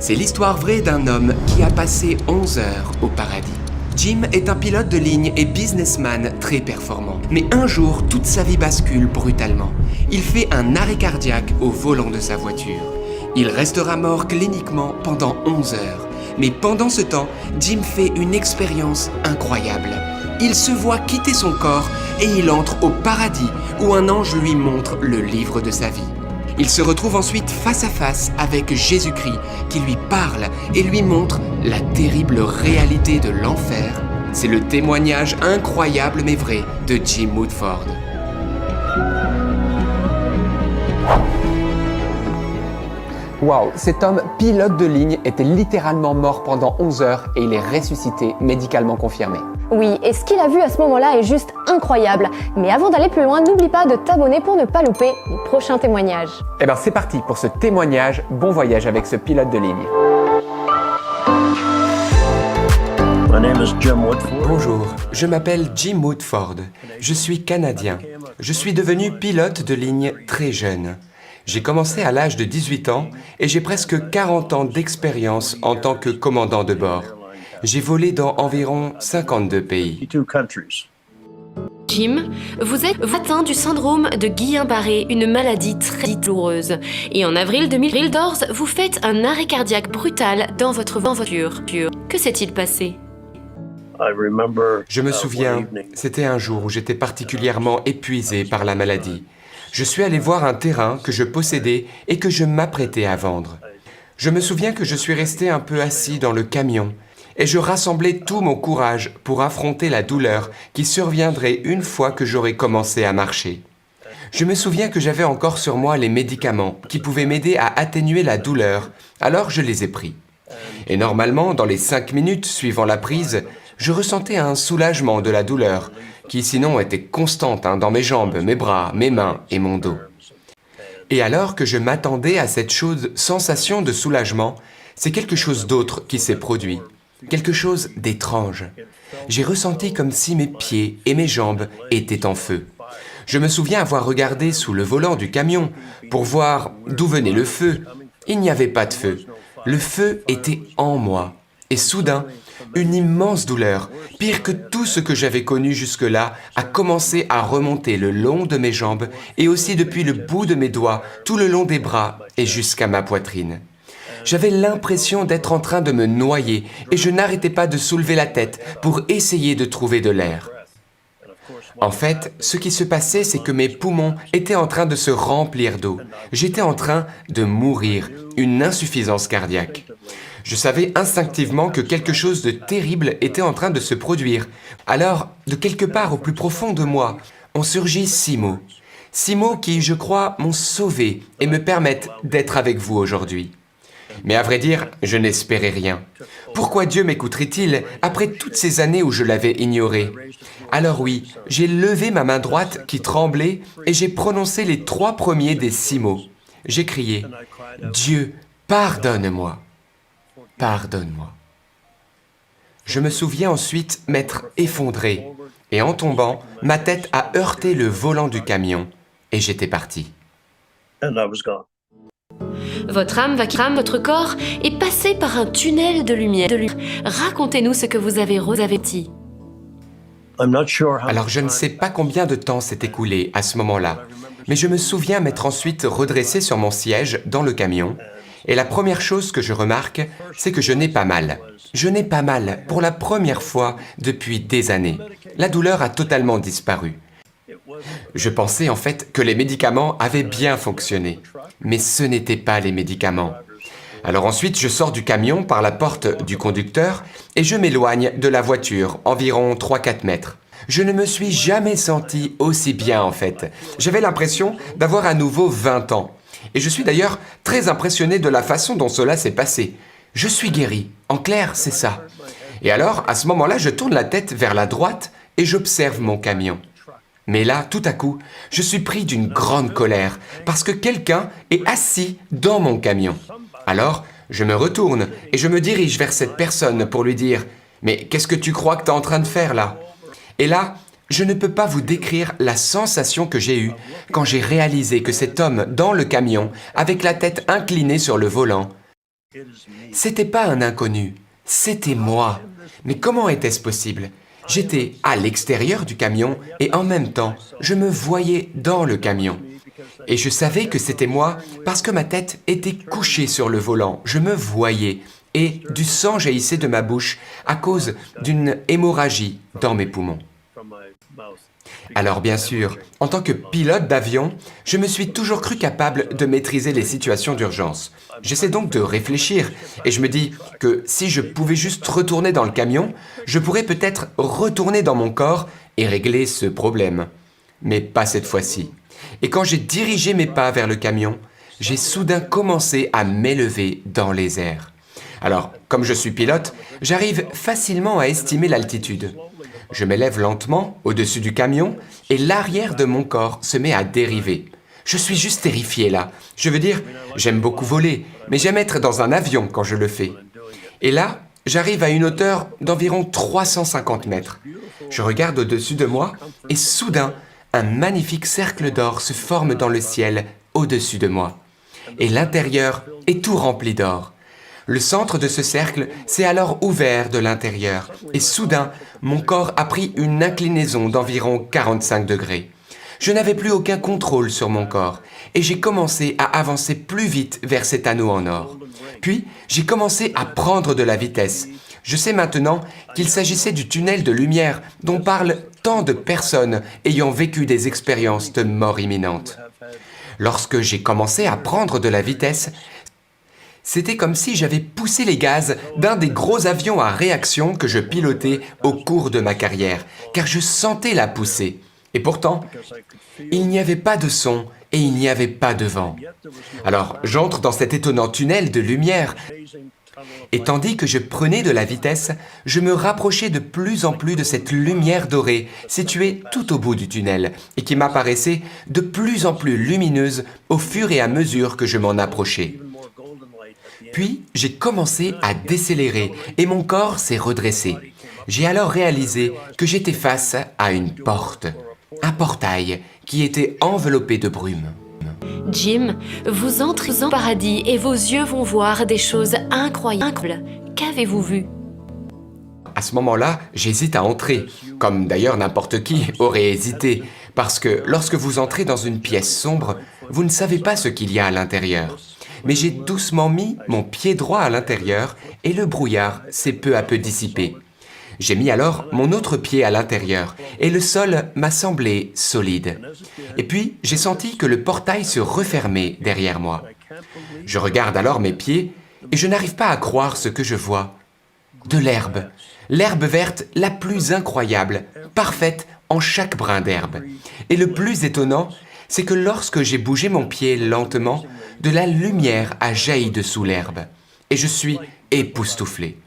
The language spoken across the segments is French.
C'est l'histoire vraie d'un homme qui a passé 11 heures au paradis. Jim est un pilote de ligne et businessman très performant. Mais un jour, toute sa vie bascule brutalement. Il fait un arrêt cardiaque au volant de sa voiture. Il restera mort cliniquement pendant 11 heures. Mais pendant ce temps, Jim fait une expérience incroyable. Il se voit quitter son corps et il entre au paradis où un ange lui montre le livre de sa vie. Il se retrouve ensuite face à face avec Jésus-Christ qui lui parle et lui montre la terrible réalité de l'enfer. C'est le témoignage incroyable mais vrai de Jim Woodford. Waouh, cet homme pilote de ligne était littéralement mort pendant 11 heures et il est ressuscité, médicalement confirmé. Oui, et ce qu'il a vu à ce moment-là est juste incroyable. Mais avant d'aller plus loin, n'oublie pas de t'abonner pour ne pas louper les prochains témoignages. Eh bien c'est parti pour ce témoignage, bon voyage avec ce pilote de ligne. Bonjour, je m'appelle Jim Woodford. Je suis Canadien. Je suis devenu pilote de ligne très jeune. J'ai commencé à l'âge de 18 ans et j'ai presque 40 ans d'expérience en tant que commandant de bord. J'ai volé dans environ 52 pays. Jim, vous êtes atteint du syndrome de Guillain-Barré, une maladie très douloureuse. Et en avril 2014, vous faites un arrêt cardiaque brutal dans votre voiture. Que s'est-il passé ? Je me souviens, c'était un jour où j'étais particulièrement épuisé par la maladie. Je suis allé voir un terrain que je possédais et que je m'apprêtais à vendre. Je me souviens que je suis resté un peu assis dans le camion et je rassemblais tout mon courage pour affronter la douleur qui surviendrait une fois que j'aurais commencé à marcher. Je me souviens que j'avais encore sur moi les médicaments qui pouvaient m'aider à atténuer la douleur, alors je les ai pris. Et normalement, dans les 5 minutes suivant la prise, je ressentais un soulagement de la douleur, qui sinon était constante dans mes jambes, mes bras, mes mains et mon dos. Et alors que je m'attendais à cette chaude sensation de soulagement, c'est quelque chose d'autre qui s'est produit, quelque chose d'étrange. J'ai ressenti comme si mes pieds et mes jambes étaient en feu. Je me souviens avoir regardé sous le volant du camion pour voir d'où venait le feu. Il n'y avait pas de feu. Le feu était en moi. Et soudain, une immense douleur, pire que tout ce que j'avais connu jusque-là, a commencé à remonter le long de mes jambes et aussi depuis le bout de mes doigts, tout le long des bras et jusqu'à ma poitrine. J'avais l'impression d'être en train de me noyer et je n'arrêtais pas de soulever la tête pour essayer de trouver de l'air. En fait, ce qui se passait, c'est que mes poumons étaient en train de se remplir d'eau. J'étais en train de mourir, une insuffisance cardiaque. Je savais instinctivement que quelque chose de terrible était en train de se produire. Alors, de quelque part au plus profond de moi, ont surgi 6 mots. 6 mots qui, je crois, m'ont sauvé et me permettent d'être avec vous aujourd'hui. Mais à vrai dire, je n'espérais rien. Pourquoi Dieu m'écouterait-il après toutes ces années où je l'avais ignoré? Alors oui, j'ai levé ma main droite qui tremblait et j'ai prononcé les 3 premiers des 6 mots. J'ai crié « Dieu, pardonne-moi ». Pardonne-moi. Je me souviens ensuite m'être effondré et en tombant, ma tête a heurté le volant du camion et j'étais parti. Votre âme va quitter votre corps et passer par un tunnel de lumière. Racontez-nous ce que vous avez ressenti. Alors je ne sais pas combien de temps s'est écoulé à ce moment-là, mais je me souviens m'être ensuite redressé sur mon siège dans le camion. Et la première chose que je remarque, c'est que je n'ai pas mal. Je n'ai pas mal pour la première fois depuis des années. La douleur a totalement disparu. Je pensais en fait que les médicaments avaient bien fonctionné. Mais ce n'étaient pas les médicaments. Alors ensuite, je sors du camion par la porte du conducteur et je m'éloigne de la voiture, environ 3-4 mètres. Je ne me suis jamais senti aussi bien en fait. J'avais l'impression d'avoir à nouveau 20 ans. Et je suis d'ailleurs très impressionné de la façon dont cela s'est passé. Je suis guéri. En clair, c'est ça. Et alors, à ce moment-là, je tourne la tête vers la droite et j'observe mon camion. Mais là, tout à coup, je suis pris d'une grande colère parce que quelqu'un est assis dans mon camion. Alors, je me retourne et je me dirige vers cette personne pour lui dire « Mais qu'est-ce que tu crois que tu es en train de faire là ?» Et là, je ne peux pas vous décrire la sensation que j'ai eue quand j'ai réalisé que cet homme dans le camion, avec la tête inclinée sur le volant, C'était pas un inconnu, c'était moi. Mais comment était-ce possible? J'étais à l'extérieur du camion et en même temps, je me voyais dans le camion. Et je savais que c'était moi parce que ma tête était couchée sur le volant. Je me voyais et du sang jaillissait de ma bouche à cause d'une hémorragie dans mes poumons. Alors bien sûr, en tant que pilote d'avion, je me suis toujours cru capable de maîtriser les situations d'urgence. J'essaie donc de réfléchir et je me dis que si je pouvais juste retourner dans le camion, je pourrais peut-être retourner dans mon corps et régler ce problème. Mais pas cette fois-ci. Et quand j'ai dirigé mes pas vers le camion, j'ai soudain commencé à m'élever dans les airs. Alors, comme je suis pilote, j'arrive facilement à estimer l'altitude. Je m'élève lentement au-dessus du camion et l'arrière de mon corps se met à dériver. Je suis juste terrifié là. Je veux dire, j'aime beaucoup voler, mais j'aime être dans un avion quand je le fais. Et là, j'arrive à une hauteur d'environ 350 mètres. Je regarde au-dessus de moi et soudain, un magnifique cercle d'or se forme dans le ciel au-dessus de moi. Et l'intérieur est tout rempli d'or. Le centre de ce cercle s'est alors ouvert de l'intérieur et soudain, mon corps a pris une inclinaison d'environ 45 degrés. Je n'avais plus aucun contrôle sur mon corps et j'ai commencé à avancer plus vite vers cet anneau en or. Puis, j'ai commencé à prendre de la vitesse. Je sais maintenant qu'il s'agissait du tunnel de lumière dont parlent tant de personnes ayant vécu des expériences de mort imminente. Lorsque j'ai commencé à prendre de la vitesse, c'était comme si j'avais poussé les gaz d'un des gros avions à réaction que je pilotais au cours de ma carrière, car je sentais la poussée. Et pourtant, il n'y avait pas de son et il n'y avait pas de vent. Alors, j'entre dans cet étonnant tunnel de lumière et tandis que je prenais de la vitesse, je me rapprochais de plus en plus de cette lumière dorée située tout au bout du tunnel et qui m'apparaissait de plus en plus lumineuse au fur et à mesure que je m'en approchais. Puis, j'ai commencé à décélérer et mon corps s'est redressé. J'ai alors réalisé que j'étais face à une porte, un portail qui était enveloppé de brume. Jim, vous entrez en paradis et vos yeux vont voir des choses incroyables. Qu'avez-vous vu? À ce moment-là, j'hésite à entrer, comme d'ailleurs n'importe qui aurait hésité, parce que lorsque vous entrez dans une pièce sombre, vous ne savez pas ce qu'il y a à l'intérieur. Mais j'ai doucement mis mon pied droit à l'intérieur et le brouillard s'est peu à peu dissipé. J'ai mis alors mon autre pied à l'intérieur et le sol m'a semblé solide. Et puis, j'ai senti que le portail se refermait derrière moi. Je regarde alors mes pieds et je n'arrive pas à croire ce que je vois. De l'herbe. L'herbe verte la plus incroyable, parfaite en chaque brin d'herbe. Et le plus étonnant, c'est que lorsque j'ai bougé mon pied lentement, de la lumière a jailli de sous l'herbe. Et je suis époustouflé.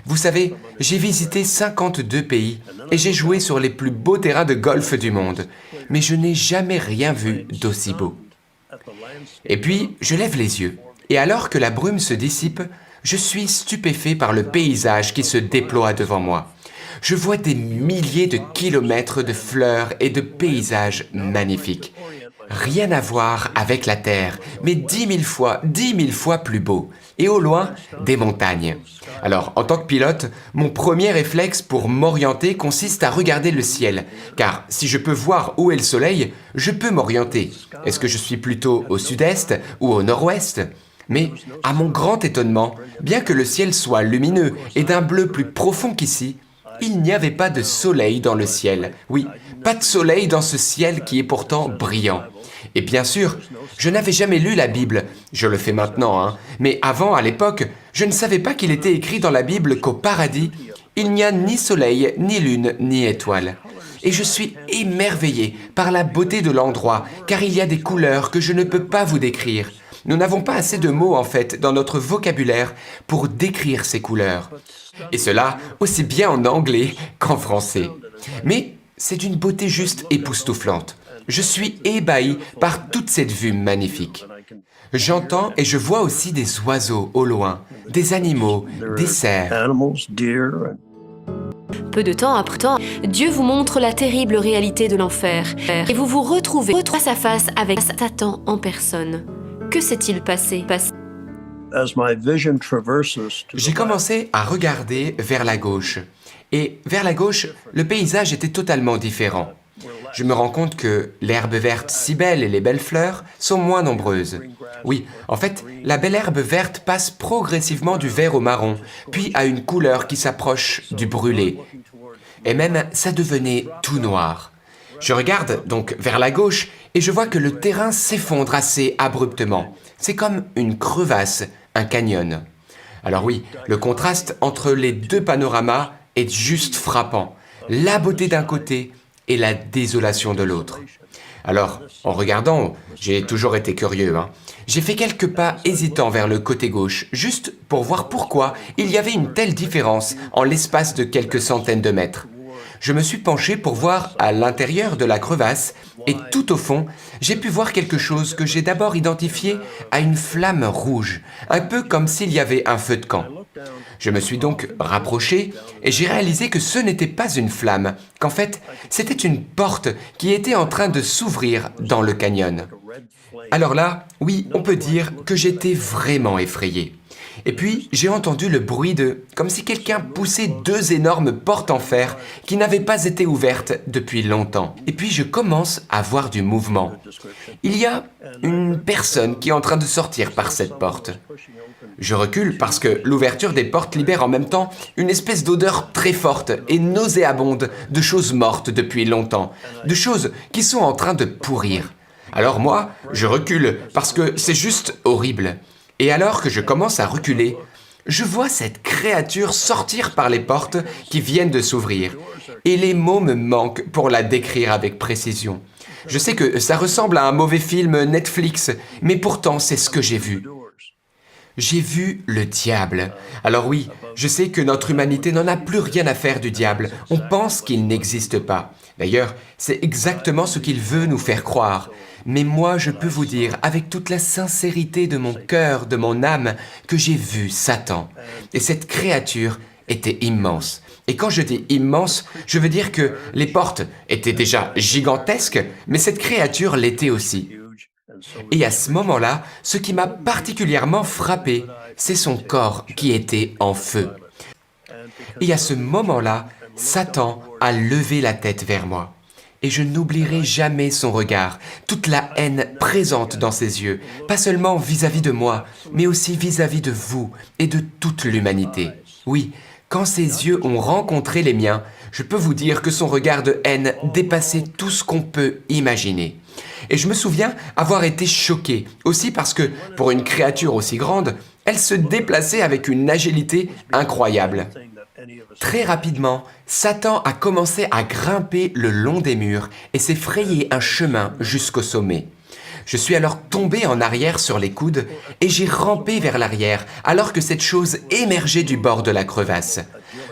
Vous savez, j'ai visité 52 pays et j'ai joué sur les plus beaux terrains de golf du monde. Mais je n'ai jamais rien vu d'aussi beau. Et puis, je lève les yeux. Et alors que la brume se dissipe, je suis stupéfait par le paysage qui se déploie devant moi. Je vois des milliers de kilomètres de fleurs et de paysages magnifiques. Rien à voir avec la Terre, mais 10 000 fois plus beau. Et au loin, des montagnes. Alors, en tant que pilote, mon premier réflexe pour m'orienter consiste à regarder le ciel. Car si je peux voir où est le soleil, je peux m'orienter. Est-ce que je suis plutôt au sud-est ou au nord-ouest ? Mais, à mon grand étonnement, bien que le ciel soit lumineux et d'un bleu plus profond qu'ici, il n'y avait pas de soleil dans le ciel. Oui, pas de soleil dans ce ciel qui est pourtant brillant. Et bien sûr, je n'avais jamais lu la Bible. Je le fais maintenant, mais avant, à l'époque, je ne savais pas qu'il était écrit dans la Bible qu'au paradis, il n'y a ni soleil, ni lune, ni étoile. Et je suis émerveillé par la beauté de l'endroit, car il y a des couleurs que je ne peux pas vous décrire. Nous n'avons pas assez de mots, en fait, dans notre vocabulaire pour décrire ces couleurs. Et cela aussi bien en anglais qu'en français. Mais c'est d'une beauté juste époustouflante. Je suis ébahi par toute cette vue magnifique. J'entends et je vois aussi des oiseaux au loin, des animaux, des cerfs. Peu de temps après, Dieu vous montre la terrible réalité de l'enfer et vous vous retrouvez face à face avec Satan en personne. Que s'est-il passé? J'ai commencé à regarder vers la gauche. Et vers la gauche, le paysage était totalement différent. Je me rends compte que l'herbe verte si belle et les belles fleurs sont moins nombreuses. Oui, en fait, la belle herbe verte passe progressivement du vert au marron, puis à une couleur qui s'approche du brûlé. Et même, ça devenait tout noir. Je regarde donc vers la gauche et je vois que le terrain s'effondre assez abruptement. C'est comme une crevasse, un canyon. Alors oui, le contraste entre les deux panoramas est juste frappant. La beauté d'un côté et la désolation de l'autre. Alors, en regardant, j'ai toujours été curieux, J'ai fait quelques pas hésitants vers le côté gauche, juste pour voir pourquoi il y avait une telle différence en l'espace de quelques centaines de mètres. Je me suis penché pour voir à l'intérieur de la crevasse et tout au fond, j'ai pu voir quelque chose que j'ai d'abord identifié à une flamme rouge, un peu comme s'il y avait un feu de camp. Je me suis donc rapproché et j'ai réalisé que ce n'était pas une flamme, qu'en fait, c'était une porte qui était en train de s'ouvrir dans le canyon. Alors là, oui, on peut dire que j'étais vraiment effrayé. Et puis, j'ai entendu le bruit comme si quelqu'un poussait deux énormes portes en fer qui n'avaient pas été ouvertes depuis longtemps. Et puis, je commence à voir du mouvement. Il y a une personne qui est en train de sortir par cette porte. Je recule parce que l'ouverture des portes libère en même temps une espèce d'odeur très forte et nauséabonde de choses mortes depuis longtemps, de choses qui sont en train de pourrir. Alors moi, je recule parce que c'est juste horrible. Et alors que je commence à reculer, je vois cette créature sortir par les portes qui viennent de s'ouvrir. Et les mots me manquent pour la décrire avec précision. Je sais que ça ressemble à un mauvais film Netflix, mais pourtant c'est ce que j'ai vu. J'ai vu le diable. Alors oui, je sais que notre humanité n'en a plus rien à faire du diable. On pense qu'il n'existe pas. D'ailleurs, c'est exactement ce qu'il veut nous faire croire. Mais moi, je peux vous dire, avec toute la sincérité de mon cœur, de mon âme, que j'ai vu Satan. Et cette créature était immense. Et quand je dis immense, je veux dire que les portes étaient déjà gigantesques, mais cette créature l'était aussi. Et à ce moment-là, ce qui m'a particulièrement frappé, c'est son corps qui était en feu. Et à ce moment-là, Satan a levé la tête vers moi. Et je n'oublierai jamais son regard, toute la haine présente dans ses yeux, pas seulement vis-à-vis de moi, mais aussi vis-à-vis de vous et de toute l'humanité. Oui, quand ses yeux ont rencontré les miens, je peux vous dire que son regard de haine dépassait tout ce qu'on peut imaginer. Et je me souviens avoir été choqué, aussi parce que, pour une créature aussi grande, elle se déplaçait avec une agilité incroyable. Très rapidement, Satan a commencé à grimper le long des murs et s'est frayé un chemin jusqu'au sommet. Je suis alors tombé en arrière sur les coudes et j'ai rampé vers l'arrière alors que cette chose émergeait du bord de la crevasse.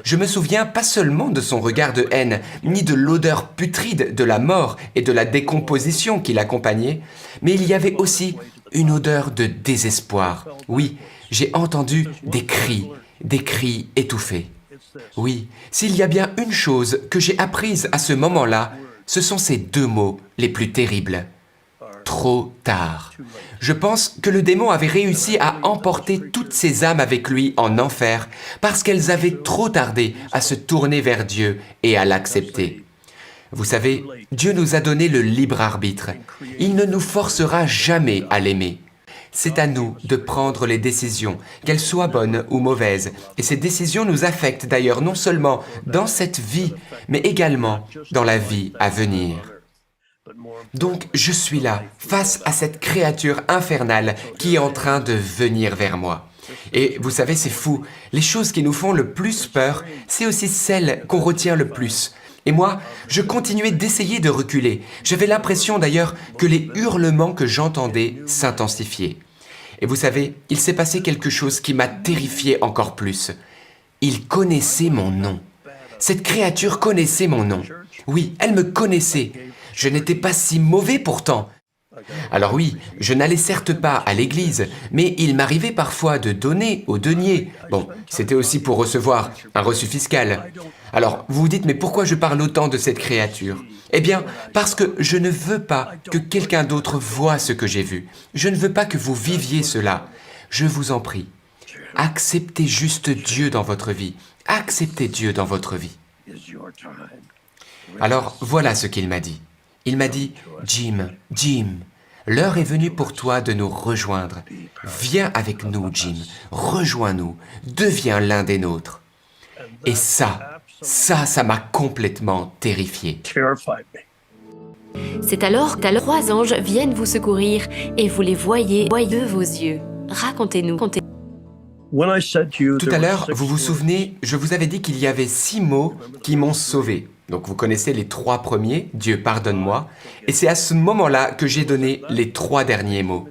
Je me souviens pas seulement de son regard de haine, ni de l'odeur putride de la mort et de la décomposition qui l'accompagnait, mais il y avait aussi une odeur de désespoir. Oui, j'ai entendu des cris étouffés. Oui, s'il y a bien une chose que j'ai apprise à ce moment-là, ce sont ces deux mots les plus terribles. Trop tard. Je pense que le démon avait réussi à emporter toutes ces âmes avec lui en enfer parce qu'elles avaient trop tardé à se tourner vers Dieu et à l'accepter. Vous savez, Dieu nous a donné le libre arbitre. Il ne nous forcera jamais à l'aimer. C'est à nous de prendre les décisions, qu'elles soient bonnes ou mauvaises. Et ces décisions nous affectent d'ailleurs non seulement dans cette vie, mais également dans la vie à venir. Donc je suis là, face à cette créature infernale qui est en train de venir vers moi. Et vous savez, c'est fou, les choses qui nous font le plus peur, c'est aussi celles qu'on retient le plus. Et moi, je continuais d'essayer de reculer. J'avais l'impression d'ailleurs que les hurlements que j'entendais s'intensifiaient. Et vous savez, il s'est passé quelque chose qui m'a terrifié encore plus. Il connaissait mon nom. Cette créature connaissait mon nom. Oui, elle me connaissait. Je n'étais pas si mauvais pourtant. Alors oui, je n'allais certes pas à l'église, mais il m'arrivait parfois de donner au denier. Bon, c'était aussi pour recevoir un reçu fiscal. Alors, vous vous dites, mais pourquoi je parle autant de cette créature? Eh bien, parce que je ne veux pas que quelqu'un d'autre voie ce que j'ai vu. Je ne veux pas que vous viviez cela. je vous en prie, acceptez juste Dieu dans votre vie. Acceptez Dieu dans votre vie. Alors, voilà ce qu'il m'a dit. Il m'a dit, Jim, l'heure est venue pour toi de nous rejoindre. Viens avec nous, Jim, rejoins-nous, deviens l'un des nôtres. Et ça m'a complètement terrifié. C'est alors que 3 anges viennent vous secourir et vous les voyez de vos yeux. Racontez-nous. Tout à l'heure, vous vous souvenez, je vous avais dit qu'il y avait 6 mots qui m'ont sauvé. Donc vous connaissez les 3 premiers, Dieu pardonne-moi, et c'est à ce moment-là que j'ai donné les 3 derniers mots.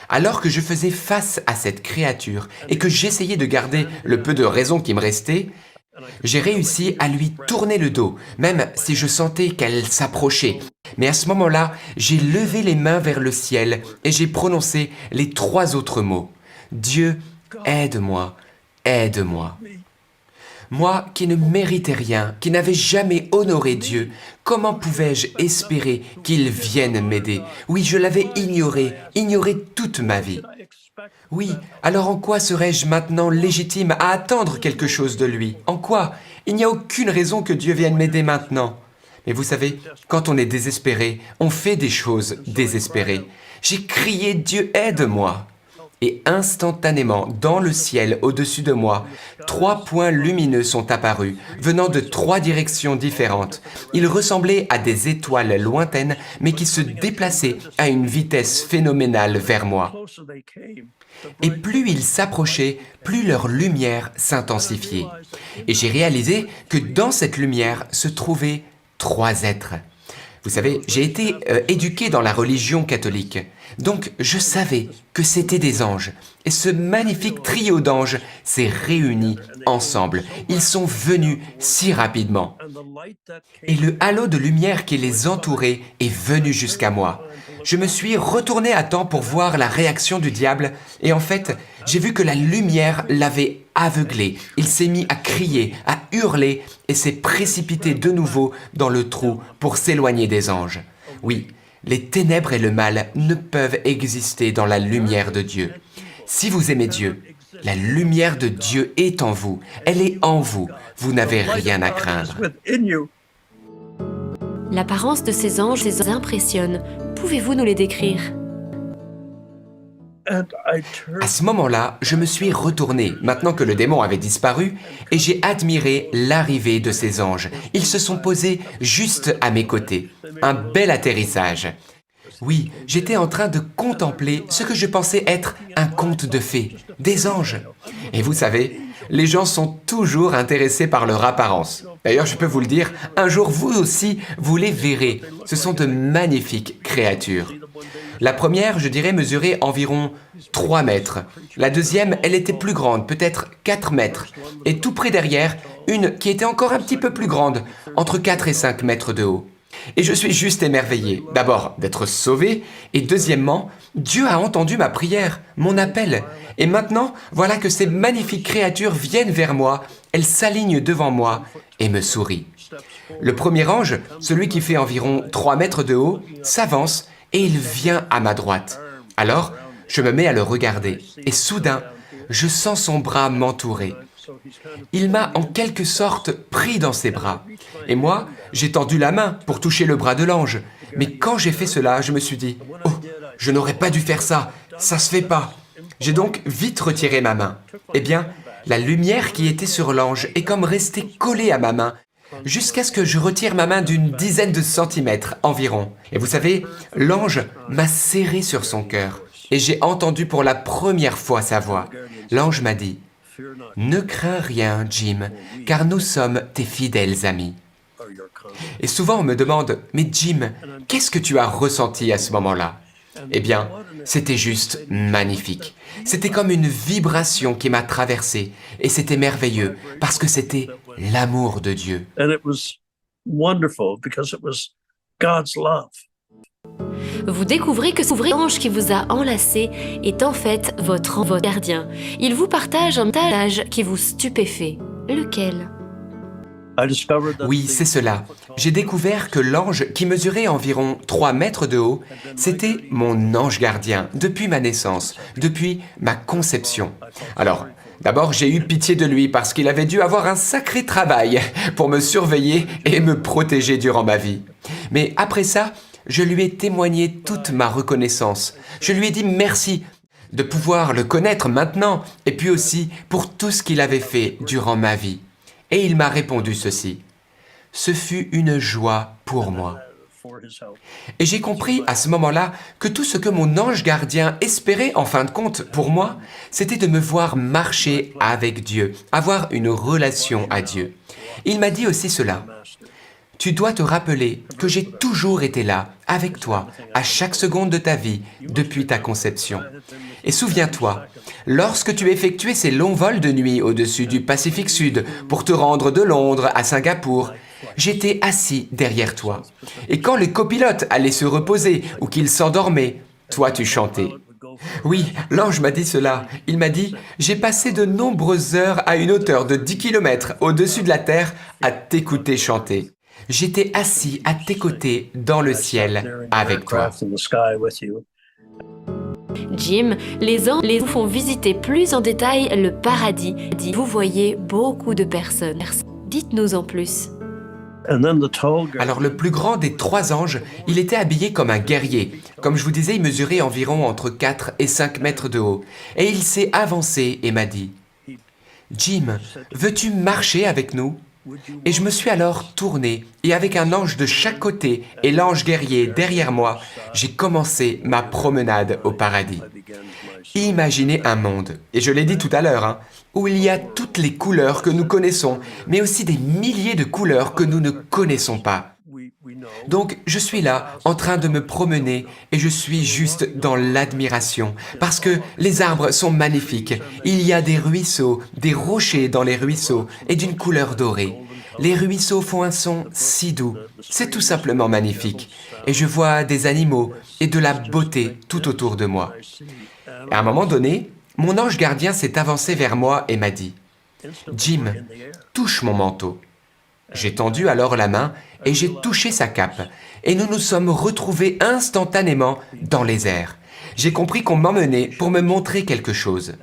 Alors que je faisais face à cette créature et que j'essayais de garder le peu de raison qui me restait, j'ai réussi à lui tourner le dos, même si je sentais qu'elle s'approchait. Mais à ce moment-là, j'ai levé les mains vers le ciel et j'ai prononcé les 3 autres mots. Dieu, aide-moi, aide-moi. Moi qui ne méritais rien, qui n'avais jamais honoré Dieu, comment pouvais-je espérer qu'il vienne m'aider? Oui, je l'avais ignoré toute ma vie. Oui, alors en quoi serais-je maintenant légitime à attendre quelque chose de lui? En quoi? Il n'y a aucune raison que Dieu vienne m'aider maintenant. Mais vous savez, quand on est désespéré, on fait des choses désespérées. J'ai crié « Dieu, aide-moi » et instantanément, dans le ciel au-dessus de moi, 3 points lumineux sont apparus, venant de 3 directions différentes. Ils ressemblaient à des étoiles lointaines, mais qui se déplaçaient à une vitesse phénoménale vers moi. Et plus ils s'approchaient, plus leur lumière s'intensifiait. Et j'ai réalisé que dans cette lumière se trouvaient 3 êtres. Vous savez, j'ai été éduqué dans la religion catholique. Donc, je savais que c'était des anges. Et ce magnifique trio d'anges s'est réuni ensemble. Ils sont venus si rapidement. Et le halo de lumière qui les entourait est venu jusqu'à moi. Je me suis retourné à temps pour voir la réaction du diable. Et en fait, j'ai vu que la lumière l'avait aveuglé. Il s'est mis à crier, à hurler et s'est précipité de nouveau dans le trou pour s'éloigner des anges. Oui, les ténèbres et le mal ne peuvent exister dans la lumière de Dieu. Si vous aimez Dieu, la lumière de Dieu est en vous. Elle est en vous. Vous n'avez rien à craindre. L'apparence de ces anges les impressionne. Pouvez-vous nous les décrire? À ce moment-là, je me suis retourné, maintenant que le démon avait disparu, et j'ai admiré l'arrivée de ces anges. Ils se sont posés juste à mes côtés. Un bel atterrissage. Oui, j'étais en train de contempler ce que je pensais être un conte de fées, des anges. Et vous savez, les gens sont toujours intéressés par leur apparence. D'ailleurs, je peux vous le dire, un jour vous aussi, vous les verrez. Ce sont de magnifiques créatures. La première, je dirais, mesurait environ 3 mètres. La deuxième, elle était plus grande, peut-être 4 mètres. Et tout près derrière, une qui était encore un petit peu plus grande, entre 4 et 5 mètres de haut. Et je suis juste émerveillé, d'abord d'être sauvé, et deuxièmement, Dieu a entendu ma prière, mon appel. Et maintenant, voilà que ces magnifiques créatures viennent vers moi, elles s'alignent devant moi et me sourient. Le premier ange, celui qui fait environ 3 mètres de haut, s'avance et il vient à ma droite. Alors, je me mets à le regarder, et soudain, je sens son bras m'entourer. Il m'a en quelque sorte pris dans ses bras. Et moi, j'ai tendu la main pour toucher le bras de l'ange. Mais quand j'ai fait cela, je me suis dit « Oh, je n'aurais pas dû faire ça, ça se fait pas !» J'ai donc vite retiré ma main. Eh bien, la lumière qui était sur l'ange est comme restée collée à ma main, jusqu'à ce que je retire ma main d'une dizaine de centimètres environ. Et vous savez, l'ange m'a serré sur son cœur. Et j'ai entendu pour la première fois sa voix. L'ange m'a dit « Ne crains rien, Jim, car nous sommes tes fidèles amis. » Et souvent on me demande « Mais Jim, qu'est-ce que tu as ressenti à ce moment-là » Eh bien, c'était juste magnifique. C'était comme une vibration qui m'a traversé. Et c'était merveilleux, parce que c'était l'amour de Dieu. Vous découvrez que l'ange qui vous a enlacé est en fait votre gardien. Il vous partage un message qui vous stupéfait. Lequel? Oui, c'est cela. J'ai découvert que l'ange qui mesurait environ 3 mètres de haut, c'était mon ange gardien depuis ma naissance, depuis ma conception. Alors, d'abord, j'ai eu pitié de lui parce qu'il avait dû avoir un sacré travail pour me surveiller et me protéger durant ma vie. Mais après ça, je lui ai témoigné toute ma reconnaissance. Je lui ai dit merci de pouvoir le connaître maintenant et puis aussi pour tout ce qu'il avait fait durant ma vie. Et il m'a répondu ceci. Ce fut une joie pour moi. Et j'ai compris à ce moment-là que tout ce que mon ange gardien espérait en fin de compte pour moi, c'était de me voir marcher avec Dieu, avoir une relation à Dieu. Il m'a dit aussi cela. Tu dois te rappeler que j'ai toujours été là, avec toi, à chaque seconde de ta vie, depuis ta conception. Et souviens-toi, lorsque tu effectuais ces longs vols de nuit au-dessus du Pacifique Sud pour te rendre de Londres à Singapour, j'étais assis derrière toi. Et quand les copilotes allaient se reposer ou qu'ils s'endormaient, toi tu chantais. Oui, l'ange m'a dit cela. Il m'a dit « J'ai passé de nombreuses heures à une hauteur de 10 km au-dessus de la terre à t'écouter chanter. J'étais assis à tes côtés dans le ciel avec toi. » Jim, les anges vous font visiter plus en détail le paradis. Vous voyez beaucoup de personnes. Dites-nous en plus. Alors le plus grand des 3 anges, il était habillé comme un guerrier. Comme je vous disais, il mesurait environ entre 4 et 5 mètres de haut. Et il s'est avancé et m'a dit « Jim, veux-tu marcher avec nous ?» Et je me suis alors tourné, et avec un ange de chaque côté et l'ange guerrier derrière moi, j'ai commencé ma promenade au paradis. Imaginez un monde, et je l'ai dit tout à l'heure, où il y a toutes les couleurs que nous connaissons, mais aussi des milliers de couleurs que nous ne connaissons pas. Donc je suis là, en train de me promener, et je suis juste dans l'admiration, parce que les arbres sont magnifiques. Il y a des ruisseaux, des rochers dans les ruisseaux, et d'une couleur dorée. Les ruisseaux font un son si doux, c'est tout simplement magnifique. Et je vois des animaux et de la beauté tout autour de moi. Et à un moment donné, mon ange gardien s'est avancé vers moi et m'a dit « Jim, touche mon manteau ». J'ai tendu alors la main et j'ai touché sa cape, et nous nous sommes retrouvés instantanément dans les airs. J'ai compris qu'on m'emmenait pour me montrer quelque chose.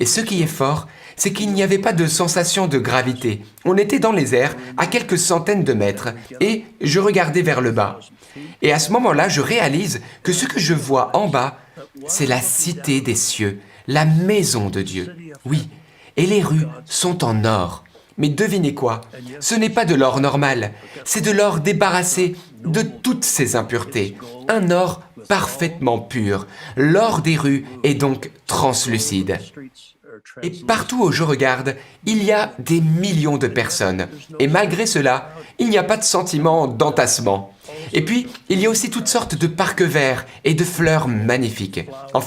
Et ce qui est fort, c'est qu'il n'y avait pas de sensation de gravité. On était dans les airs, à quelques centaines de mètres, et je regardais vers le bas. Et à ce moment-là, je réalise que ce que je vois en bas, c'est la cité des cieux, la maison de Dieu. Oui, et les rues sont en or. Mais devinez quoi? Ce n'est pas de l'or normal, c'est de l'or débarrassé de toutes ses impuretés. Un or parfaitement pur. L'or des rues est donc translucide. Et partout où je regarde, il y a des millions de personnes. Et malgré cela, il n'y a pas de sentiment d'entassement. Et puis, il y a aussi toutes sortes de parcs verts et de fleurs magnifiques.